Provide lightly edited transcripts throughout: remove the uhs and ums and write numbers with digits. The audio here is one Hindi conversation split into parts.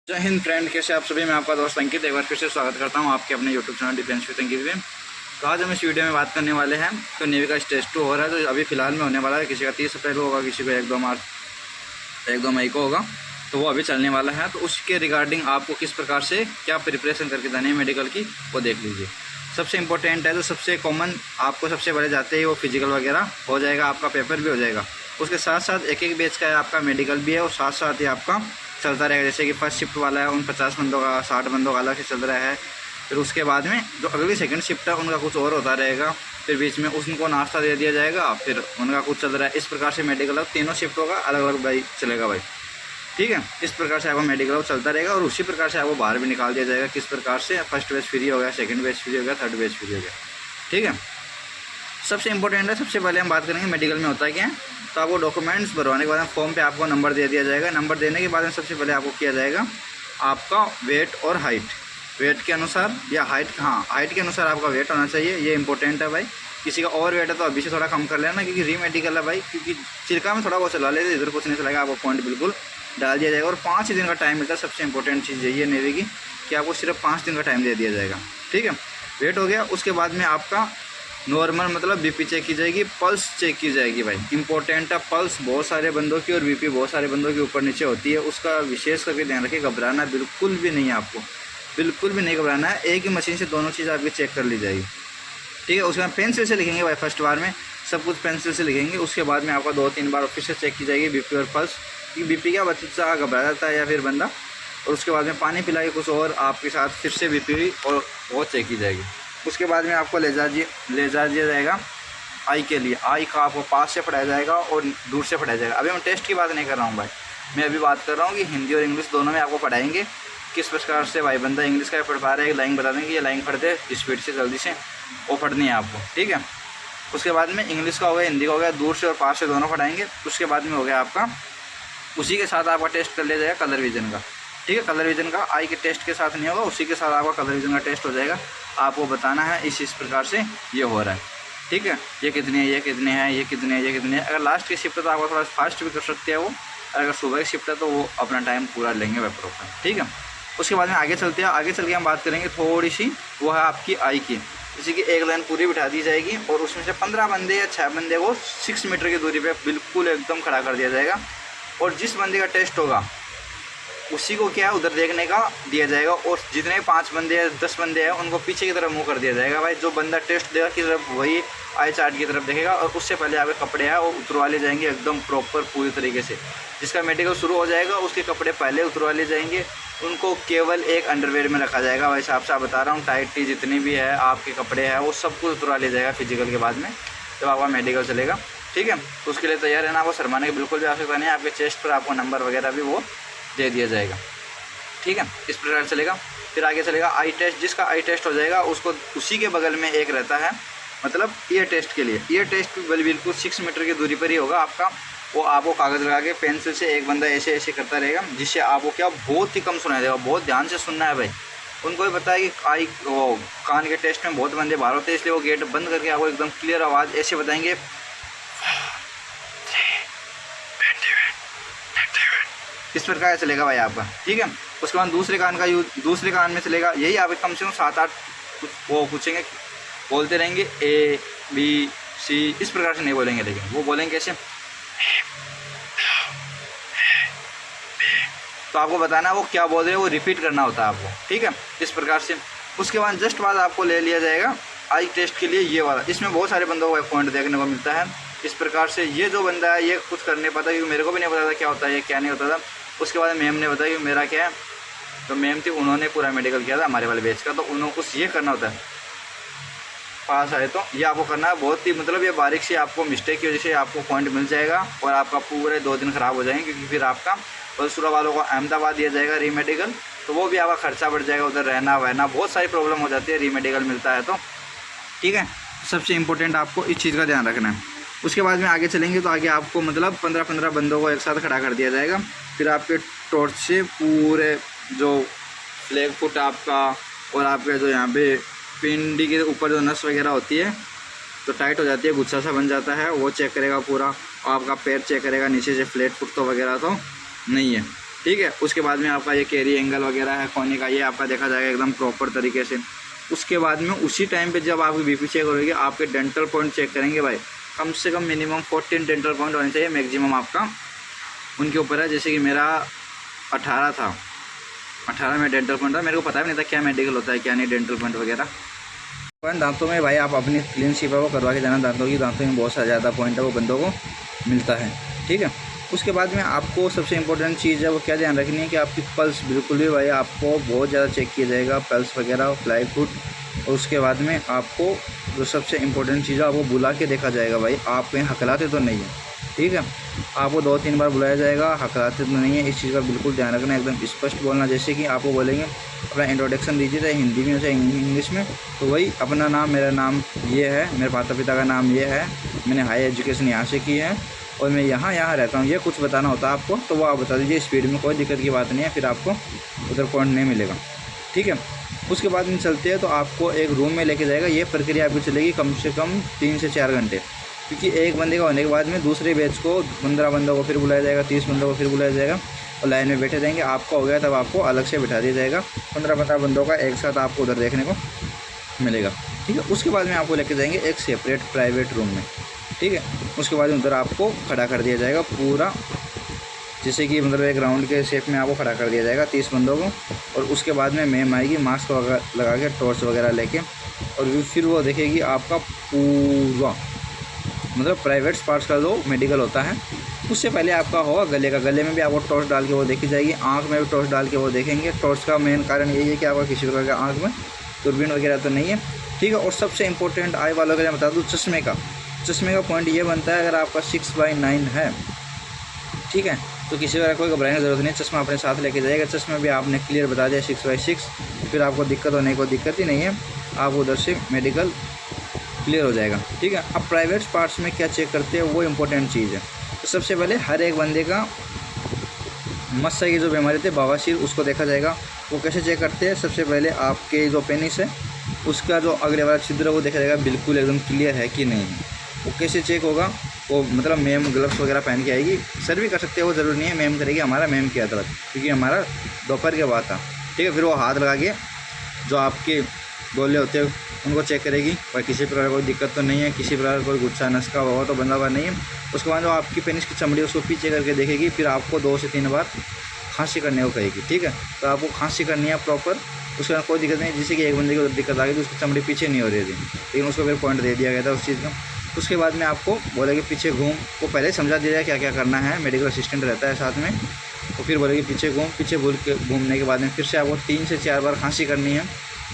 जय हिंद फ्रेंड, कैसे आप सभी। मैं आपका दोस्त अंकित एक बार फिर से स्वागत करता हूं आपके अपने यूट्यूब चैनल डिफेंस विद अंकित में। तो आज हम इस वीडियो में बात करने वाले हैं तो नेवी का स्टेज 2 हो रहा है, तो अभी फिलहाल में होने वाला है। किसी का 30 अप्रैल को होगा, किसी को 1-2 मई को होगा, तो वो अभी चलने वाला है। तो उसके रिगार्डिंग आपको किस प्रकार से क्या प्रिपरेशन करके जानी है मेडिकल की, वो देख लीजिए। सबसे इंपॉर्टेंट है तो सबसे कॉमन आपको सबसे पहले जाते ही वो फिजिकल वगैरह हो जाएगा, आपका पेपर भी हो जाएगा। उसके साथ साथ एक बैच का है आपका मेडिकल भी है, और साथ साथ ही आपका चलता रहेगा। जैसे कि फर्स्ट शिफ्ट वाला है उन 50 बंदों का 60 बंदों का अलग से चल रहा है। फिर उसके बाद में जो अगली सेकंड शिफ्ट है उनका कुछ और होता रहेगा। फिर बीच में उनको नाश्ता दे दिया जाएगा, फिर उनका कुछ चल रहा है। इस प्रकार से मेडिकल तीनों शिफ्टों का अलग अलग भाई चलेगा भाई, ठीक है। इस प्रकार से आपका मेडिकल चलता रहेगा, और उसी प्रकार से आपको बाहर भी निकाल दिया जाएगा। किस प्रकार से फर्स्ट बैच फ्री हो गया, सेकंड बैच फ्री हो गया, थर्ड बैच फ्री हो गया, ठीक है। सबसे इंपॉर्टेंट है, सबसे पहले हम बात करेंगे मेडिकल में होता है क्या है। तो आपको डॉक्यूमेंट्स भरवाने के बाद फॉर्म पे आपको नंबर दे दिया जाएगा। नंबर देने के बाद में सबसे पहले आपको किया जाएगा आपका वेट और हाइट। वेट के अनुसार या हाइट, हाँ हाइट के अनुसार आपका वेट होना चाहिए, ये इंपॉर्टेंट है भाई। किसी का ओवर वेट है तो अभी से थोड़ा कम कर लेना, क्योंकि री मेडिकल है भाई। क्योंकि चिरका में थोड़ा बहुत चला लेते, इधर कुछ नहीं चलेगा, आपको पॉइंट बिल्कुल डाल दिया जाएगा। और 5 दिन का टाइम मिलता है। सबसे इंपॉर्टेंट चीज़ यही है नेवी की कि आपको सिर्फ 5 दिन का टाइम दे दिया जाएगा, ठीक है। वेट हो गया, उसके बाद में आपका नॉर्मल मतलब बीपी चेक की जाएगी, पल्स चेक की जाएगी भाई। इंपॉर्टेंट है पल्स बहुत सारे बंदों की, और बीपी बहुत सारे बंदों की ऊपर नीचे होती है। उसका विशेष करके ध्यान रखिए, घबराना बिल्कुल भी नहीं है आपको, बिल्कुल भी नहीं घबराना है। एक ही मशीन से दोनों चीज़ आपकी चेक कर ली जाएगी, ठीक है। उसके बाद पेंसिल से लिखेंगे भाई, फर्स्ट बार में सब कुछ पेंसिल से लिखेंगे। उसके बाद में आपका 2-3 बार फिर से चेक की जाएगी बीपी और पल्स, कि बीपी क्या बच्चा घबरा जाता है या फिर बंदा। और उसके बाद में पानी पिला के कुछ और आपके साथ फिर से बीपी और वो चेक की जाएगी। उसके बाद में आपको ले जा दिया जाएगा आई के लिए। आई का आपको पास से पढ़ाया जाएगा और दूर से पढ़ाया जाएगा। अभी मैं टेस्ट की बात नहीं कर रहा हूँ भाई, मैं अभी बात कर रहा हूँ कि हिंदी और इंग्लिश दोनों में आपको पढ़ाएंगे। किस प्रकार से भाई बंदा इंग्लिश का पढ़ पा रहा है, एक लाइन बता देंगे, ये लाइन पढ़ दे स्पीड से जल्दी से, वो पढ़नी है आपको, ठीक है। उसके बाद में इंग्लिश का हो गया, हिंदी का हो गया, दूर से और पास से दोनों पढ़ाएंगे। उसके बाद में हो गया आपका, उसी के साथ आपका टेस्ट कर लिया जाएगा कलर विजन का, ठीक है। कलर विजन का आई के टेस्ट के साथ नहीं होगा, उसी के साथ आपका कलर विजन का टेस्ट हो जाएगा। आपको बताना है इस प्रकार से ये हो रहा है, ठीक है। ये कितने हैं, ये कितने हैं, ये कितने हैं, ये कितने हैं। अगर लास्ट की शिफ्ट है तो आपको थोड़ा फास्ट भी कर सकते हैं वो, अगर सुबह की शिफ्ट है तो वो अपना टाइम पूरा लेंगे वह प्रॉपर, ठीक है। उसके बाद में आगे चलते हैं। आगे चल के हम बात करेंगे थोड़ी सी, वो है आपकी आई की। जैसे कि एक लाइन पूरी बिठा दी जाएगी, और उसमें से 15 बंदे या 6 बंदे को 6 मीटर की दूरी पर बिल्कुल एकदम खड़ा कर दिया जाएगा। और जिस बंदे का टेस्ट होगा उसी को क्या है उधर देखने का दिया जाएगा। और जितने 5 बंदे हैं 10 बंदे हैं उनको पीछे की तरफ मुंह कर दिया जाएगा भाई। जो बंदा टेस्ट देगा की तरफ वही आई चार्ट की तरफ देखेगा, और उससे पहले आपके कपड़े हैं वो उतरवा ले जाएंगे एकदम प्रॉपर पूरी तरीके से। जिसका मेडिकल शुरू हो जाएगा उसके कपड़े पहले उतरवा ले जाएंगे। उनको केवल एक अंडरवेयर में रखा जाएगा भाई साहब से आप बता रहा हूँ। टाइट टी जितनी भी है आपके कपड़े हैं वो सब कुछ उतरवा ले जाएगा फिजिकल के बाद में, जब आपका मेडिकल चलेगा, ठीक है। तो उसके लिए तैयार रहना, आपको शर्माने की बिल्कुल भी आवश्यकता नहीं है। आपके चेस्ट पर आपको नंबर वगैरह भी वो दे दिया जाएगा, ठीक है। इस प्रकार चलेगा। फिर आगे चलेगा आई टेस्ट। जिसका आई टेस्ट हो जाएगा उसको उसी के बगल में एक रहता है, मतलब ईयर टेस्ट के लिए। ईयर टेस्ट बिल्कुल 6 मीटर की दूरी पर ही होगा आपका। वो आपको कागज़ लगा के पेंसिल से एक बंदा ऐसे ऐसे करता रहेगा, जिससे आपको क्या बहुत ही कम सुनाई देगा। बहुत ध्यान से सुनना है भाई। उनको भी पता है कि आई वो कान के टेस्ट में बहुत बंदे बाहर होते हैं, इसलिए वो गेट बंद करके आपको एकदम क्लियर आवाज़ ऐसे बताएंगे, इस प्रकार चलेगा भाई आपका, ठीक है। उसके बाद दूसरे कान का यूज दूसरे कान में चलेगा। यही आप कम से कम 7-8 वो पूछेंगे, बोलते रहेंगे ए बी सी, इस प्रकार से नहीं बोलेंगे, लेकिन वो बोलेंगे कैसे, तो आपको बताना है वो क्या बोल रहे हैं, वो रिपीट करना होता है आपको, ठीक है। इस प्रकार से उसके बाद जस्ट बाद आपको ले लिया जाएगा आई टेस्ट के लिए ये वाला। इसमें बहुत सारे बंदों को पॉइंट देखने को मिलता है। इस प्रकार से ये जो बंदा है ये कुछ कर नहीं पाता, क्योंकि मेरे को भी नहीं पता था क्या होता है, क्या नहीं होता था। उसके बाद मैम ने बताया कि मेरा क्या है, तो मैम थी उन्होंने पूरा मेडिकल किया था हमारे वाले बैच का, तो उन्होंने कुछ ये करना होता है पास आए तो ये आपको करना है। बहुत ही मतलब ये बारीक सी आपको मिस्टेक की वजह से आपको पॉइंट मिल जाएगा, और आपका पूरे 2 दिन ख़राब हो जाएंगे। क्योंकि फिर आपका बलसुरा वालों को अहमदाबाद दिया जाएगा री मेडिकल, तो वो भी आपका खर्चा बढ़ जाएगा, उधर रहना वहना बहुत सारी प्रॉब्लम हो जाती है री मेडिकल मिलता है तो, ठीक है। सबसे इंपॉर्टेंट आपको इस चीज़ का ध्यान रखना है। उसके बाद में आगे चलेंगे तो आगे आपको मतलब 15-15 बंदों को एक साथ खड़ा कर दिया जाएगा। फिर आपके टॉर्च से पूरे जो फ्लैग फुट आपका और आपके जो यहाँ पे पिंडी के ऊपर जो नस वगैरह होती है तो टाइट हो जाती है, गुच्छा सा बन जाता है, वो चेक करेगा पूरा। आपका पैर चेक करेगा नीचे से फ्लैट फुट तो वगैरह तो नहीं है, ठीक है। उसके बाद में आपका ये कैरी एंगल वगैरह है कोने का, ये आपका देखा जाएगा एकदम प्रॉपर तरीके से। उसके बाद में उसी टाइम पे जब आपकी बीपी चेक होगी, आपके डेंटल पॉइंट चेक करेंगे भाई, कम से कम मिनिमम 14 डेंटल पॉइंट होने चाहिए, मैक्सिमम आपका उनके ऊपर है। जैसे कि मेरा 18 था, 18 में डेंटल पॉइंट था, मेरे को पता भी नहीं था क्या मेडिकल होता है क्या नहीं, डेंटल पॉइंट वगैरह। दांतों में भाई आप अपनी क्लीन शिप है वो करवा के जाना, दांतों में बहुत सा ज़्यादा पॉइंट है वो बंदों को मिलता है, ठीक है। उसके बाद में आपको सबसे इम्पोर्टेंट चीज़ है वो क्या ध्यान रखनी है कि आपकी पल्स बिल्कुल भी भाई आपको बहुत ज़्यादा चेक किया जाएगा, पल्स वगैरह, फ्लाई फुट। और उसके बाद में आपको जो सबसे इम्पोर्टेंट चीज़ है आपको बुला के देखा जाएगा भाई, आप कहीं हकलाते तो नहीं है, ठीक है। आपको 2-3 बार बुलाया जाएगा, हकलाते तो नहीं है, इस चीज़ का बिल्कुल ध्यान रखना, एकदम स्पष्ट बोलना। जैसे कि आपको बोलेंगे अपना इंट्रोडक्शन दीजिए, चाहे हिंदी में चाहे इंग्लिश में, तो वही अपना नाम, मेरा नाम ये है, मेरे माता पिता का नाम ये है, मैंने हाई एजुकेशन यहाँ से की है और मैं यहाँ रहता हूँ, ये कुछ बताना होता है आपको, तो वो आप बता दीजिए। स्पीड में कोई दिक्कत की बात नहीं है, फिर आपको उधर पॉइंट नहीं मिलेगा, ठीक है। उसके बाद में चलते हैं तो आपको एक रूम में लेके जाएगा, ये प्रक्रिया आपकी चलेगी कम से कम 3 से 4 घंटे, क्योंकि एक बंदे का होने के बाद में दूसरे बैच को 15 बंदों को फिर बुलाया जाएगा, 30 बंदों को फिर बुलाया जाएगा और लाइन में बैठे रहेंगे। आपका हो गया तब आपको अलग से बैठा दिया जाएगा, 15-15 बंदों का एक साथ आपको उधर देखने को मिलेगा, ठीक है। उसके बाद में आपको लेके जाएंगे एक सेपरेट प्राइवेट रूम में, ठीक है। उसके बाद उधर आपको खड़ा कर दिया जाएगा पूरा, जैसे कि मतलब एक राउंड के शेप में आपको खड़ा कर दिया जाएगा 30 बंदों को। और उसके बाद में मैम आएगी मास्क लगा के, टॉर्च वगैरह लेके, और फिर वो देखेगी आपका पूरा मतलब प्राइवेट पार्ट्स का जो मेडिकल होता है। उससे पहले आपका होगा गले का, गले में भी आपको टॉर्च डाल के वो देखी जाएगी, आँख में भी टॉर्च डाल के वो देखेंगे। टॉर्च का मेन कारण यही है कि आपका किसी प्रकार का आँख में दूरबीन वगैरह तो नहीं है, ठीक है। और सबसे इंपॉर्टेंट आई वालों के लिए बता दूँ, चश्मे का पॉइंट ये बनता है, अगर आपका 6/9 है, ठीक है, तो किसी तरह कोई घबराने की ज़रूरत नहीं, चश्मा अपने साथ लेके जाएगा। चश्मे भी आपने क्लियर बता दिया 6/6, फिर आपको दिक्कत होने की कोई दिक्कत ही नहीं है, आप उधर से मेडिकल क्लियर हो जाएगा, ठीक है। अब प्राइवेट पार्ट्स में क्या चेक करते हैं वो इम्पोर्टेंट चीज़ है। तो सबसे पहले हर एक बंदे का मस्सा की जो बीमारी थी बवासीर, उसको देखा जाएगा। वो कैसे चेक करते हैं, सबसे पहले आपके जो पेनिस है उसका जो अगले वाला छिद्र है वो देखा जाएगा बिल्कुल एकदम क्लियर है कि नहीं है। वो कैसे चेक होगा, वो मतलब मैम ग्लव्स वगैरह पहन के आएगी, सर भी कर सकते हैं, वो ज़रूरी नहीं है मैम करेगी, हमारा मैम किया था क्योंकि हमारा दोपहर के बाद था, ठीक है। फिर वो हाथ लगा के जो आपके गोले होते हैं उनको चेक करेगी, और किसी प्रकार कोई दिक्कत तो नहीं है, किसी प्रकार कोई गुस्सा नस्का हुआ तो बंधा हुआ नहीं है। उसके बाद जो आपकी पेनिस की चमड़ी उसको पीछे करके देखेगी, फिर आपको 2 से 3 बार खांसी करने को कहेगी, ठीक है। तो आपको खांसी करनी है प्रॉपर, उसके बाद कोई दिक्कत नहीं। जैसे कि एक बंदे को दिक्कत आ गई तो उसकी चमड़ी पीछे नहीं हो रही थी, लेकिन उसको फिर पॉइंट दे दिया गया था उस चीज़ का। उसके बाद में आपको बोलेगी पीछे घूम, वो पहले समझा दिया जाए क्या क्या करना है, मेडिकल असिस्टेंट रहता है साथ में, तो फिर बोलेगी पीछे घूम, पीछे घूमने के बाद में फिर से आपको 3 से 4 बार खांसी करनी है।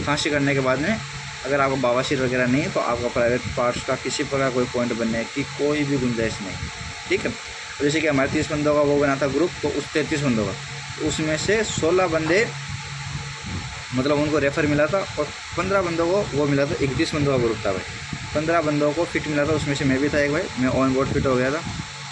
खांसी करने के बाद में अगर आपको बवासीर वगैरह नहीं है तो आपका प्राइवेट पार्ट्स का किसी प्रकार कोई पॉइंट बनने की कोई भी गुंजाइश नहीं, ठीक है। तो जैसे कि हमारे 30 बंदों का वो बना था ग्रुप, तो उस 33 बंदों का उसमें से 16 बंदे मतलब उनको रेफ़र मिला था, और 15 बंदों को वो मिला था, 31 बंदों का ग्रुप था भाई, 15 बंदों को फिट मिला था, उसमें से मैं भी था एक भाई, मैं ऑन बोर्ड फिट हो गया था।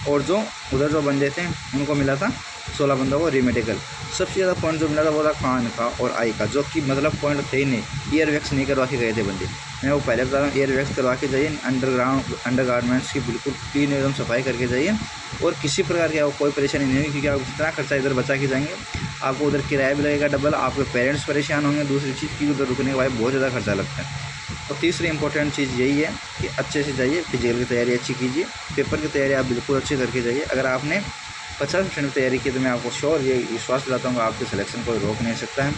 और जो उधर जो बंदे थे उनको मिला था 16 बंदों को रीमेडिकल। सबसे ज़्यादा पॉइंट जो मिला था वो था कान का और आई का, जो कि मतलब पॉइंट थे ही नहीं, ईयर वैक्स नहीं करवा के गए थे बंदे। मैं वो पहले बता रहा हूँ, ईयर वैक्स करवा के जाइए, अंडर गारमेंट्स की बिल्कुल क्लीन एकदम सफाई करके जाइए, और किसी प्रकार की आपको कोई परेशानी नहीं होगी, क्योंकि आप जितना खर्चा इधर बचा के जाएंगे, आपको उधर किराया भी लगेगा डबल, आपके पेरेंट्स परेशान होंगे, दूसरी चीज़ की उधर रुकने के बाद बहुत ज़्यादा खर्चा लगता है। और तीसरी इंपॉर्टेंट चीज़ यही है कि अच्छे से जाइए, फिजिकल की तैयारी अच्छी कीजिए, पेपर की तैयारी आप बिल्कुल अच्छी करके जाइए। अगर आपने 50% तैयारी की तो मैं आपको श्योर ये विश्वास दिलाता हूँ आपके सिलेक्शन कोई रोक नहीं सकता है,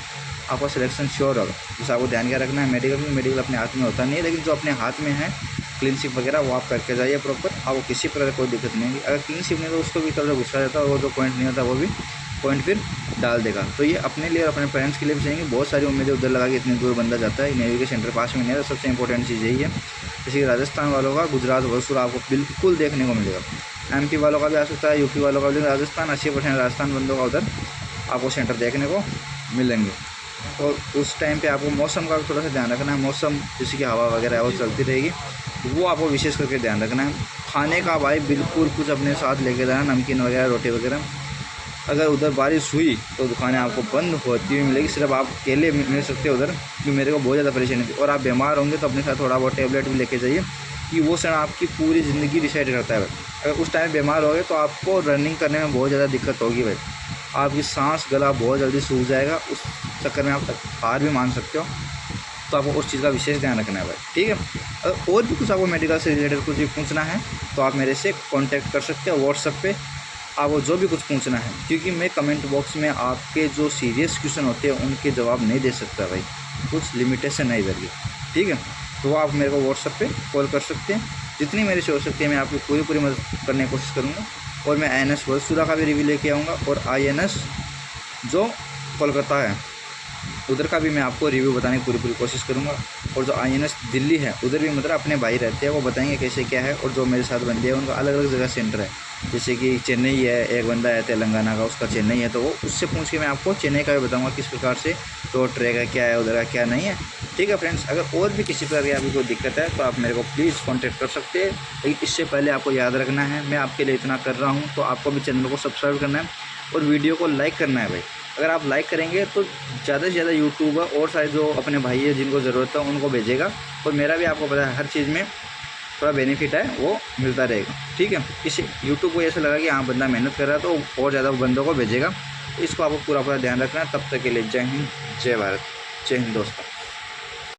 आपका सिलेक्शन श्योर होगा। बस आपको ध्यान क्या रखना है, मेडिकल अपने हाथ में होता नहीं है, लेकिन जो अपने हाथ में है क्लीनशिप वगैरह वो आप करके जाइए प्रॉपर, आपको किसी प्रकार कोई दिक्कत नहीं होगी। अगर क्लीनशिप नहीं तो उसको भी थोड़ा गुस्सा रहता है, और वो जो पॉइंट नहीं होता वो भी पॉइंट फिर डाल देगा। तो ये अपने लिए और अपने पेरेंट्स के लिए भी चाहिए। बहुत सारी उम्मीदें उधर लगा के इतनी दूर बंदा जाता है, नेवी के सेंटर पास में नहीं है, तो सबसे इंपॉर्टेंट चीज़ यही है। जैसे कि राजस्थान वालों का गुजरात वसूर आपको बिल्कुल देखने को मिलेगा, MP वालों का भी आ सकता है, UP वालों का भी, राजस्थान 80% राजस्थान बंदों का उधर आपको सेंटर देखने को मिलेंगे। और उस टाइम पे आपको मौसम का थोड़ा सा ध्यान रखना है, मौसम जैसे कि हवा वगैरह है वो चलती रहेगी, वो आपको विशेष करके ध्यान रखना है। खाने का भाई बिल्कुल कुछ अपने साथ लेके जाना, नमकीन वगैरह, रोटी वगैरह। अगर उधर बारिश हुई तो दुकानें आपको बंद होती हुई मिलेगी, सिर्फ आप अकेले मिल सकते हो उधर, क्योंकि मेरे को बहुत ज़्यादा परेशानी थी। और आप बीमार होंगे तो अपने साथ थोड़ा बहुत टेबलेट भी लेके जाइए, कि वो क्षण आपकी पूरी ज़िंदगी डिसाइड करता है भाई। अगर उस टाइम बीमार हो गए तो आपको रनिंग करने में बहुत ज़्यादा दिक्कत होगी भाई, आपकी सांस गला बहुत जल्दी सूख जाएगा, उस चक्कर में आप हार भी मान सकते हो। तो आपको उस चीज़ का विशेष ध्यान रखना है भाई, ठीक है। अगर और भी कुछ आपको मेडिकल से रिलेटेड कुछ भी पूछना है तो आप मेरे से कांटेक्ट कर सकते हो व्हाट्सएप पे, आपको जो भी कुछ पूछना है, क्योंकि मैं कमेंट बॉक्स में आपके जो सीरियस क्वेश्चन होते हैं उनके जवाब नहीं दे सकता भाई, कुछ लिमिटेशन है इधर की, ठीक है। तो वो आप मेरे को व्हाट्सएप पे कॉल कर सकते हैं, जितनी मेरे से हो सकती है मैं आपकी पूरी मदद करने की कोशिश करूँगा। और मैं INS बलसूरा का भी रिव्यू लेके आऊँगा, और INS जो कोलकाता है उधर का भी मैं आपको रिव्यू बताने की पूरी कोशिश करूँगा। और जो INS दिल्ली है उधर भी मतलब अपने भाई रहते हैं, वो बताएंगे कैसे क्या है। और जो मेरे साथ बंदे हैं उनका अलग अलग जगह सेंटर है, जैसे कि चेन्नई है, एक बंदा है तेलंगाना का, उसका चेन्नई है, तो वो उससे पूछ के मैं आपको चेन्नई का भी बताऊँगा किस प्रकार से तो ट्रैक है, क्या है उधर का क्या नहीं है, ठीक है फ्रेंड्स। अगर और भी किसी प्रकार की आपकी कोई दिक्कत है तो आप मेरे को प्लीज़ कॉन्टैक्ट कर सकते हैं। लेकिन इससे पहले आपको याद रखना है, मैं आपके लिए इतना कर रहा हूँ तो आपको भी चैनल को सब्सक्राइब करना है और वीडियो को लाइक करना है भाई। अगर आप लाइक करेंगे तो ज़्यादा से ज़्यादा यूट्यूबर और सारे जो अपने भाई है जिनको ज़रूरत है उनको भेजेगा, और मेरा भी आपको पता है हर चीज़ में थोड़ा बेनिफिट है वो मिलता रहेगा, ठीक है। इसे यूट्यूब को ऐसा लगा कि हाँ बंदा मेहनत कर रहा है तो और ज़्यादा बंदों को भेजेगा, इसको आपको पूरा ध्यान रखना है। तब तक के लिए जय हिंद, जय भारत, जय हिंद दोस्तों।